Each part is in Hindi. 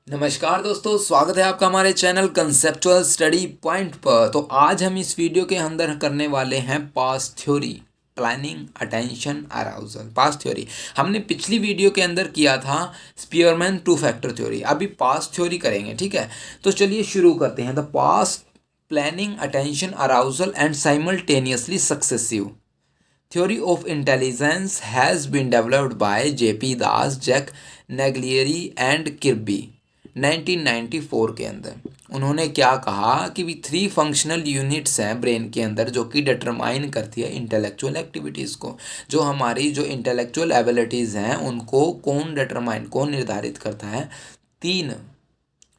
नमस्कार दोस्तों, स्वागत है आपका हमारे चैनल कंसेप्चुअल स्टडी पॉइंट पर। तो आज हम इस वीडियो के अंदर करने वाले हैं पास थ्योरी, प्लानिंग, अटेंशन, अराउजल। पास थ्योरी हमने पिछली वीडियो के अंदर किया था, स्पीयरमैन टू फैक्टर थ्योरी। अभी पास थ्योरी करेंगे, ठीक है। तो चलिए शुरू करते हैं। The PASS, planning, attention, arousal and simultaneously successive theory of intelligence has been developed by J.P. Das, Jack Naglieri and Kirby 1994 के अंदर। उन्होंने क्या कहा कि भी 3 फंक्शनल यूनिट्स हैं ब्रेन के अंदर जो कि डिटरमाइन करती है इंटेलेक्चुअल एक्टिविटीज़ को। जो हमारी जो इंटेलेक्चुअल एबिलिटीज़ हैं उनको कौन निर्धारित करता है? 3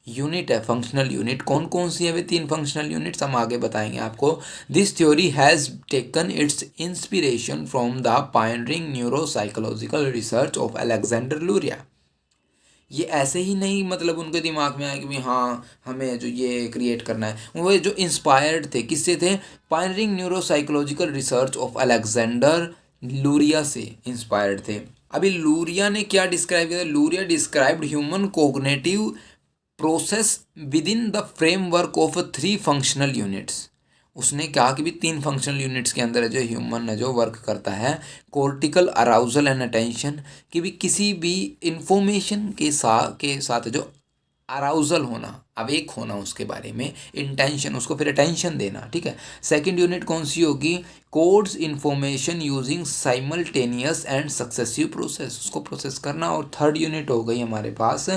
यूनिट है, फंक्शनल यूनिट। कौन कौन सी है वे 3 फंक्शनल यूनिट्स, हम आगे बताएंगे आपको। This theory has taken it's inspiration from the pioneering neuropsychological research of Alexander Luria. ये ऐसे ही नहीं मतलब उनके दिमाग में आया कि भाई हाँ हमें जो ये क्रिएट करना है, वो जो इंस्पायर्ड थे किससे थे? Pioneering neuropsychological research of Alexander Luria से इंस्पायर्ड थे। अभी लूरिया ने क्या डिस्क्राइब किया? Luria described human cognitive process with in the framework of 3 functional units. उसने कहा कि भी 3 फंक्शनल यूनिट्स के अंदर है जो ह्यूमन है जो वर्क करता है। कोर्टिकल, अराउजल एंड अटेंशन, कि भी किसी भी इंफॉर्मेशन के साथ जो अराउजल होना, अवेक होना उसके बारे में, इंटेंशन, उसको फिर अटेंशन देना, ठीक है। सेकंड यूनिट कौन सी होगी? Codes information using simultaneous and successive process, उसको प्रोसेस करना। और थर्ड यूनिट हो गई हमारे पास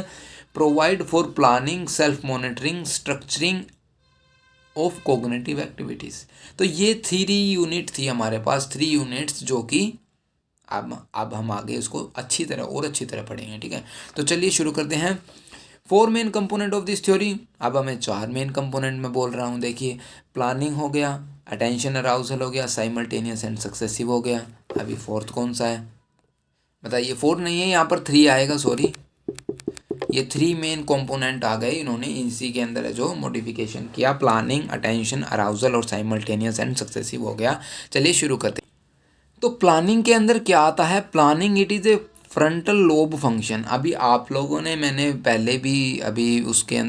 provide for planning, self monitoring, structuring of cognitive activities. तो ये 3 यूनिट थी हमारे पास, 3 यूनिट्स जो कि अब हम आगे उसको अच्छी तरह पढ़ेंगे, ठीक है। तो चलिए शुरू करते हैं। 4 main component of this theory. अब हमें 4 मेन कंपोनेंट में बोल रहा हूँ। देखिए, प्लानिंग हो गया, अटेंशन अराउजल हो गया, साइमल्टेनियस एंड सक्सेसिव हो गया। अभी फोर्थ कौन सा है बताइए? 4 नहीं है, यहाँ पर 3 आएगा, सॉरी। ये 3 मेन कंपोनेंट आ गए, इन्होंने इसी के अंदर है जो मॉडिफिकेशन किया। प्लानिंग, अटेंशन, अराउजल और साइमल्टेनियस एंड सक्सेसिव हो गया। चलिए शुरू करते हैं। तो प्लानिंग के अंदर क्या आता है? Planning it is a frontal lobe function. अभी आप लोगों ने, मैंने पहले भी अभी उसके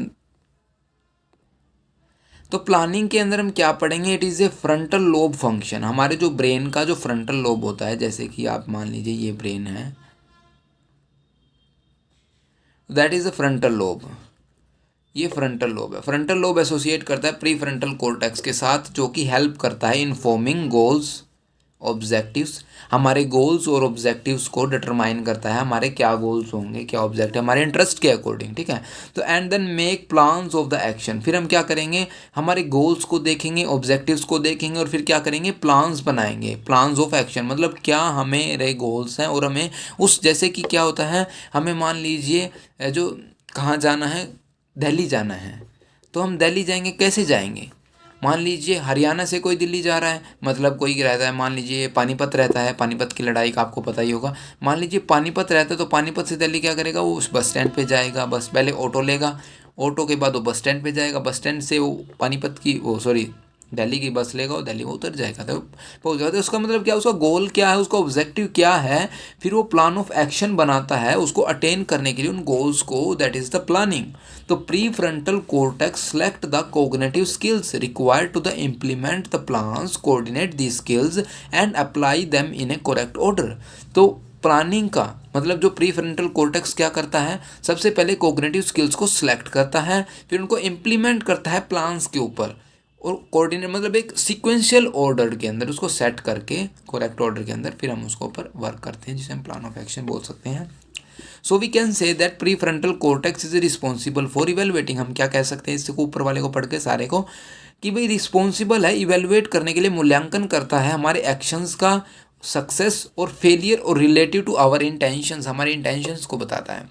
तो प्लानिंग के अंदर हम क्या पढ़ेंगे? It is a frontal lobe function. हमारे जो ब्रेन का जो फ्रंटल लोब होता है, जैसे कि आप मान लीजिए ये ब्रेन है, that is a frontal lobe. ये फ्रंटल लोब है। फ्रंटल लोब एसोसिएट करता है प्री फ्रंटल कोर्टेक्स के साथ, जो कि हेल्प करता है इन फॉर्मिंग गोल्स, ऑब्जेक्टिव्स। हमारे गोल्स और ऑब्जेक्टिव्स को डिटरमाइन करता है, हमारे क्या गोल्स होंगे, क्या ऑब्जेक्टिव, हमारे इंटरेस्ट के अकॉर्डिंग, ठीक है। तो and then make plans of the action. फिर हम क्या करेंगे? हमारे गोल्स को देखेंगे, ऑब्जेक्टिव्स को देखेंगे और फिर क्या करेंगे? प्लान्स बनाएंगे, प्लान्स ऑफ एक्शन। मतलब क्या हमें गोल्स हैं और हमें उस, जैसे कि क्या होता है, हमें मान लीजिए जो कहाँ जाना है, दिल्ली जाना है, तो हम दिल्ली जाएंगे, कैसे जाएंगे? मान लीजिए हरियाणा से कोई दिल्ली जा रहा है, मतलब कोई रहता है, मान लीजिए पानीपत रहता है, पानीपत की लड़ाई का आपको पता ही होगा। मान लीजिए पानीपत रहता है, तो पानीपत से दिल्ली क्या करेगा? वो उस बस स्टैंड पे जाएगा, बस पहले ऑटो लेगा, ऑटो के बाद वो बस स्टैंड पे जाएगा, बस स्टैंड से वो पानीपत की, वो सॉरी दिल्ली की बस लेगा और दिल्ली में उतर जाएगा, तो पहुँच जाएगा। तो उसका मतलब क्या, उसका गोल क्या है, उसका ऑब्जेक्टिव क्या है, फिर वो प्लान ऑफ एक्शन बनाता है उसको अटेन करने के लिए, उन गोल्स को। That is the planning. तो pre frontal cortex select the cognitive skills required to the implement the plans, coordinate the skills and apply them in a correct order. तो प्लानिंग का मतलब जो प्री फ्रंटल कोर्टेक्स क्या करता है? सबसे पहले कोग्निटिव स्किल्स को सिलेक्ट करता है, फिर उनको इम्प्लीमेंट करता है प्लान्स के ऊपर, और कोऑर्डिनेट मतलब एक सीक्वेंशियल ऑर्डर के अंदर उसको सेट करके, करेक्ट ऑर्डर के अंदर फिर हम उसको ऊपर वर्क करते हैं, जिसे हम प्लान ऑफ एक्शन बोल सकते हैं। So we can say that pre frontal cortex is responsible for evaluating. हम क्या कह सकते हैं इसको ऊपर वाले को पढ़ के सारे को, कि भाई रिस्पॉन्सिबल है, इवेलुएट करने के लिए, मूल्यांकन करता है हमारे एक्शंस का, सक्सेस और फेलियर, और रिलेटिव टू आवर इंटेंशंस, हमारे इंटेंशंस को बताता है।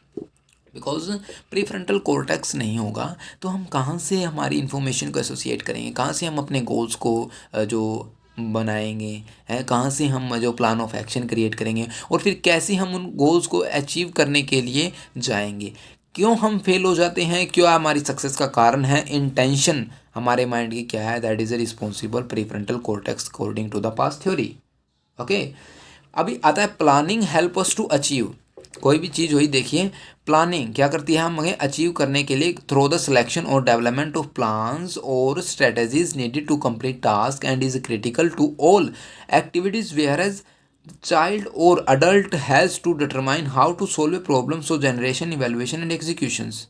बिकॉज प्री फ्रंटल कोर्टेक्स नहीं होगा तो हम कहाँ से हमारी इन्फॉर्मेशन को एसोसिएट करेंगे, कहाँ से हम अपने गोल्स को जो बनाएंगे हैं, कहाँ से हम जो प्लान ऑफ एक्शन क्रिएट करेंगे, और फिर कैसे हम उन गोल्स को अचीव करने के लिए जाएंगे। क्यों हम फेल हो जाते हैं, क्या हमारी सक्सेस का कारण है, इंटेंशन हमारे माइंड की क्या है, that is a responsible pre frontal cortex according to the past theory. Okay. अभी आता है planning help us to achieve. कोई भी चीज़ हुई, देखिए प्लानिंग क्या करती है, हमें अचीव करने के लिए थ्रू द सिलेक्शन और डेवलपमेंट ऑफ प्लान्स और strategies needed to complete task and is critical to all activities where as child or adult has to determine how to solve a problem. So generation, evaluation and executions.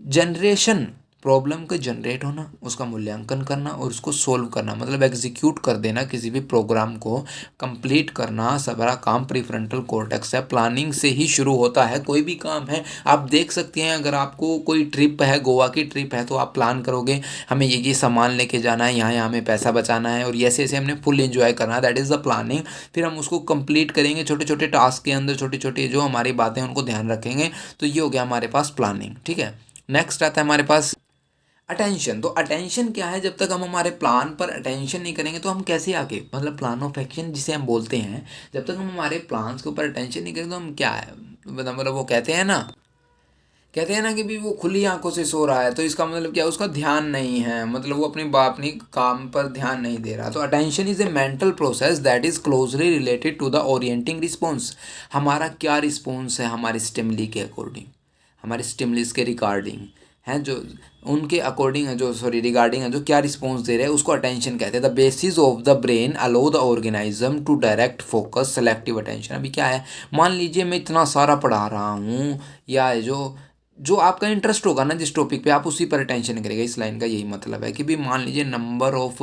Generation, problem का जनरेट होना, उसका मूल्यांकन करना और उसको सोल्व करना, मतलब एग्जीक्यूट कर देना, किसी भी प्रोग्राम को कंप्लीट करना, सारा काम प्रीफ्रंटल कॉर्टेक्स है। प्लानिंग से ही शुरू होता है कोई भी काम है। आप देख सकते हैं, अगर आपको कोई ट्रिप है, गोवा की ट्रिप है, तो आप प्लान करोगे हमें ये सामान लेके जाना है, यहाँ यहाँ हमें पैसा बचाना है और ऐसे ऐसे हमने फुल एंजॉय करना है, दैट इज़ द प्लानिंग। फिर हम उसको कंप्लीट करेंगे छोटे छोटे टास्क के अंदर, छोटे छोटे जो हमारी बातें उनको ध्यान रखेंगे। तो ये हो गया हमारे पास प्लानिंग, ठीक है। नेक्स्ट आता है हमारे पास अटेंशन। तो अटेंशन क्या है, जब तक हम हमारे प्लान पर अटेंशन नहीं करेंगे तो हम कैसे आगे, मतलब प्लान ऑफ एक्शन जिसे हम बोलते हैं, जब तक हम हमारे प्लान्स के ऊपर अटेंशन नहीं करेंगे तो हम क्या है, मतलब वो कहते हैं ना कि भी वो खुली आंखों से सो रहा है, तो इसका मतलब क्या है, उसका ध्यान नहीं है, मतलब वो अपनी काम पर ध्यान नहीं दे रहा। तो attention is a mental process that is closely related to the orienting response. हमारा क्या रिस्पॉन्स है हमारे स्टिमुली के अकॉर्डिंग, हमारे स्टिमुलस के रिगार्डिंग हैं, जो उनके अकॉर्डिंग है, जो सॉरी रिगार्डिंग है, जो क्या रिस्पॉन्स दे रहे हैं उसको अटेंशन कहते हैं। The basis of the brain allow the organism to direct focus selective attention. अभी क्या है, मान लीजिए मैं इतना सारा पढ़ा रहा हूँ, या जो जो आपका इंटरेस्ट होगा ना जिस टॉपिक पे, आप उसी पर अटेंशन करेगा। इस लाइन का यही मतलब है कि भी मान लीजिए नंबर ऑफ,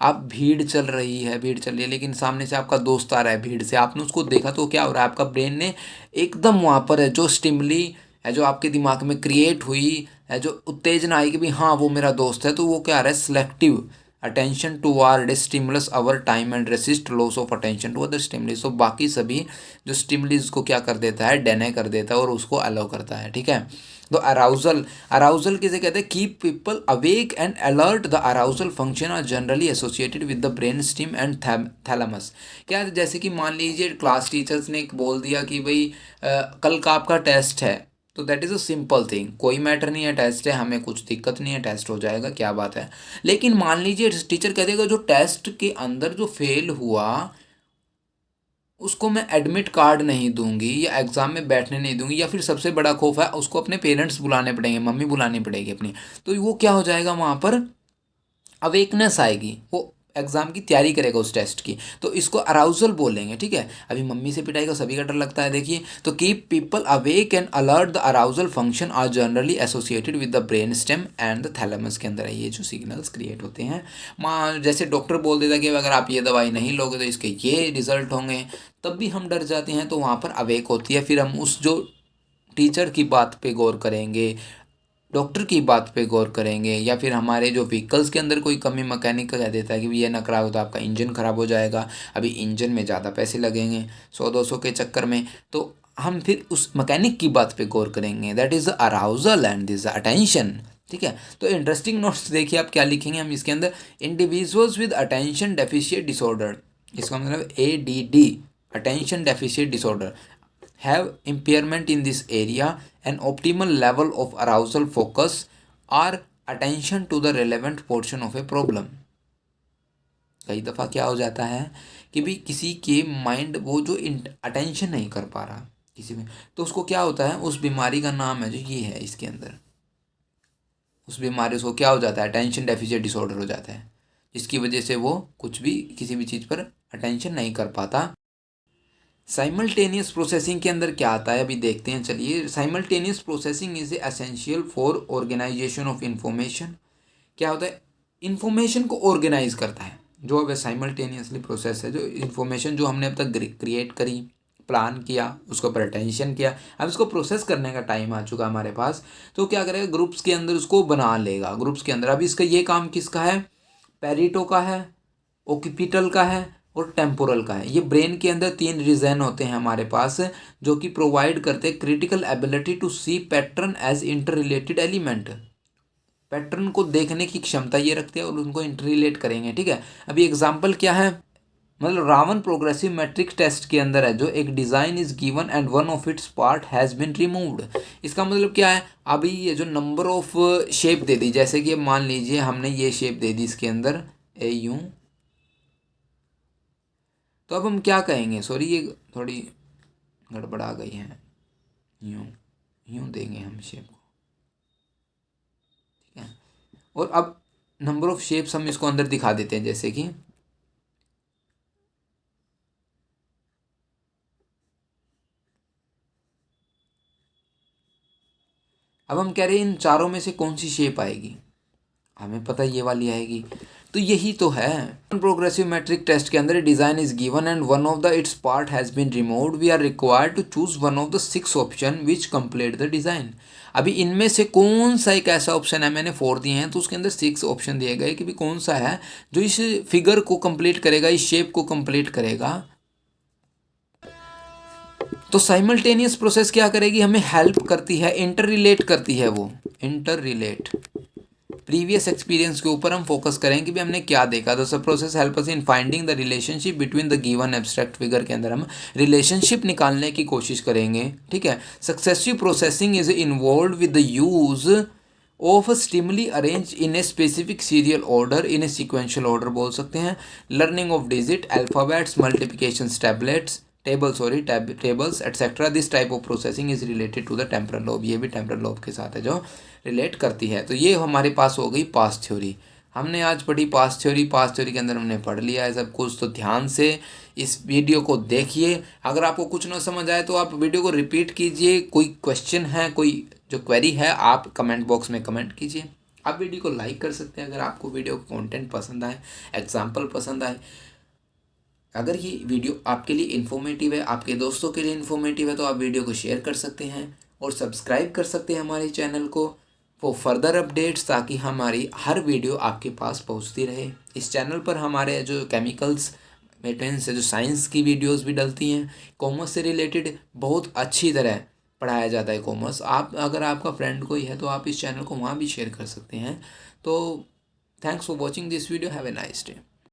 आप भीड़ चल रही है लेकिन सामने से आपका दोस्त आ रहा है भीड़ से, आपने उसको देखा तो क्या हो रहा है, आपका ब्रेन ने एकदम वहाँ पर है जो स्टिमुली है, जो आपके दिमाग में क्रिएट हुई है, जो उत्तेजना आई कि भी हाँ वो मेरा दोस्त है, तो वो क्या आ रहा है, selective attention toward stimulus our time and resist loss of attention to other stimulus. तो बाकी सभी जो स्टिमुलस को क्या कर देता है, डेने कर देता है और उसको अलाउ करता है, ठीक है। तो अराउजल, अराउजल किसे कहते हैं, keep people awake and alert. The arousal function are generally associated with the brain stem and thalamus. क्या है, जैसे कि मान लीजिए क्लास टीचर्स ने बोल दिया कि भाई कल का आपका टेस्ट है, तो that is a simple thing, कोई मैटर नहीं है, टेस्ट है, हमें कुछ दिक्कत नहीं है, टेस्ट हो जाएगा, क्या बात है। लेकिन मान लीजिए टीचर कह देगा जो टेस्ट के अंदर जो फेल हुआ उसको मैं एडमिट कार्ड नहीं दूंगी, या एग्ज़ाम में बैठने नहीं दूंगी, या फिर सबसे बड़ा खौफ है उसको अपने पेरेंट्स बुलाने पड़ेंगे, मम्मी बुलानी पड़ेगी अपनी। तो वो क्या हो जाएगा, वहाँ पर अवेकनेस आएगी, वो एग्ज़ाम की तैयारी करेगा उस टेस्ट की, तो इसको अराउजल बोलेंगे, ठीक है। अभी मम्मी से पिटाई का सभी का डर लगता है, देखिए। तो keep people awake and alert, the arousal function are generally associated with the brain stem and the thalamus के अंदर है ये जो सिग्नल्स क्रिएट होते हैं। माँ जैसे डॉक्टर बोल देता कि अगर आप ये दवाई नहीं लोगे तो इसके ये रिजल्ट होंगे, तब भी हम डर जाते हैं, तो वहाँ पर अवेक होती है। फिर हम उस जो टीचर की बात पे गौर करेंगे, डॉक्टर की बात पे गौर करेंगे, या फिर हमारे जो व्हीकल्स के अंदर कोई कमी, मैकेनिक का कह देता है कि ये ना खराब हो तो आपका इंजन ख़राब हो जाएगा, अभी इंजन में ज़्यादा पैसे लगेंगे 100-200 के चक्कर में, तो हम फिर उस मैकेनिक की बात पे गौर करेंगे। That is the arousal and this attention, ठीक है। तो इंटरेस्टिंग नोट्स देखिए आप क्या लिखेंगे हम इसके अंदर, individuals with attention deficit disorder, इसका मतलब ADD, attention deficit disorder, have impairment in this area, an optimal level of arousal focus or attention to the relevant portion of a problem। कई दफ़ा क्या हो जाता है कि भी किसी के माइंड वो जो अटेंशन नहीं कर पा रहा किसी में, तो उसको क्या होता है, उस बीमारी का नाम है जो ये है इसके अंदर, उस बीमारी को क्या हो जाता है, अटेंशन डेफिसिट डिसऑर्डर हो जाता है, जिसकी वजह से वो कुछ भी किसी भी चीज़ पर अटेंशन नहीं कर पाता। साइमल्टेनियस प्रोसेसिंग के अंदर क्या आता है अभी देखते हैं, चलिए। Simultaneous processing is essential for organization of information. क्या होता है, इंफॉर्मेशन को ऑर्गेनाइज करता है, जो अब साइमल्टेनियसली प्रोसेस है, जो इंफॉर्मेशन जो हमने अब तक क्रिएट करी, प्लान किया, उसके ऊपर अटेंशन किया, अब इसको प्रोसेस करने का टाइम आ चुका हमारे पास, तो क्या करेगा, ग्रुप्स के अंदर उसको बना लेगा, ग्रुप्स के अंदर। अब इसका ये काम किसका है, पेरिटो का है, ओकिपिटल का है और टेम्पोरल का है। ये ब्रेन के अंदर 3 रीजन होते हैं हमारे पास, जो कि प्रोवाइड करते हैं critical ability to see pattern as interrelated element. Pattern को देखने की क्षमता ये रखते हैं और उनको इंटर रिलेट करेंगे, ठीक है। अभी एग्जाम्पल क्या है, मतलब रावण प्रोग्रेसिव मैट्रिक्स टेस्ट के अंदर है, जो एक design is given and one of its part has been removed. इसका मतलब क्या है, अभी ये जो नंबर ऑफ शेप दे दी, जैसे कि मान लीजिए हमने ये शेप दे दी इसके अंदर AU, तो अब हम क्या कहेंगे, सॉरी ये थोड़ी गड़बड़ा गई हैं, यूँ यूँ देंगे हम शेप को, ठीक है। और अब नंबर ऑफ शेप्स हम इसको अंदर दिखा देते हैं, जैसे कि अब हम कह रहे हैं इन चारों में से कौन सी शेप आएगी, हमें पता ये वाली आएगी, तो यही तो है। प्रोग्रेसिव मैट्रिक टेस्ट के अंदर design is given and one of the its part has been removed, we are required to choose one of the 6 option which complete the design. अभी इनमें से कौन सा एक ऐसा ऑप्शन है, मैंने 4 दिए हैं तो उसके अंदर 6 ऑप्शन दिए गए कि भी कौन सा है जो इस फिगर को कंप्लीट करेगा, इस शेप को कंप्लीट करेगा। तो साइमल्टेनियस प्रोसेस क्या करेगी, हमें हेल्प करती है, इंटर रिलेट करती है, वो इंटर रिलेट प्रीवियस एक्सपीरियंस के ऊपर हम फोकस करें कि भी हमने क्या देखा। तो सब process help us in finding the relationship between the given abstract figure के अंदर हम रिलेशनशिप निकालने की कोशिश करेंगे, ठीक है। Successive processing is involve with the use of stimuli arrange in a specific serial order, in a sequential order बोल सकते हैं। Learning of digit, alphabets, multiplication tables etcetera. This type of processing is related to the temporal lobe, ये भी टेम्परल लोब के साथ है जो रिलेट करती है। तो ये हमारे पास हो गई पास्ट थ्योरी। हमने आज पढ़ी पास्ट थ्योरी के अंदर हमने पढ़ लिया है सब कुछ। तो ध्यान से इस वीडियो को देखिए, अगर आपको कुछ ना समझ आए तो आप वीडियो को रिपीट कीजिए। कोई क्वेश्चन है, कोई जो क्वेरी है, आप कमेंट बॉक्स में कमेंट कीजिए। आप वीडियो को लाइक कर सकते हैं अगर आपको वीडियो कंटेंट पसंद आए, एग्जाम्पल पसंद आए। अगर ये वीडियो आपके लिए इन्फॉर्मेटिव है, आपके दोस्तों के लिए इन्फॉर्मेटिव है, तो आप वीडियो को शेयर कर सकते हैं और सब्सक्राइब कर सकते हैं हमारे चैनल को फॉर फर्दर अपडेट्स, ताकि हमारी हर वीडियो आपके पास पहुंचती रहे। इस चैनल पर हमारे जो केमिकल्स मेटेरियल्स से जो साइंस की वीडियोस भी डलती हैं, कॉमर्स से रिलेटेड बहुत अच्छी तरह पढ़ाया जाता है कॉमर्स। आप अगर आपका फ्रेंड कोई है तो आप इस चैनल को वहाँ भी शेयर कर सकते हैं। तो thanks for watching this video, have a nice day.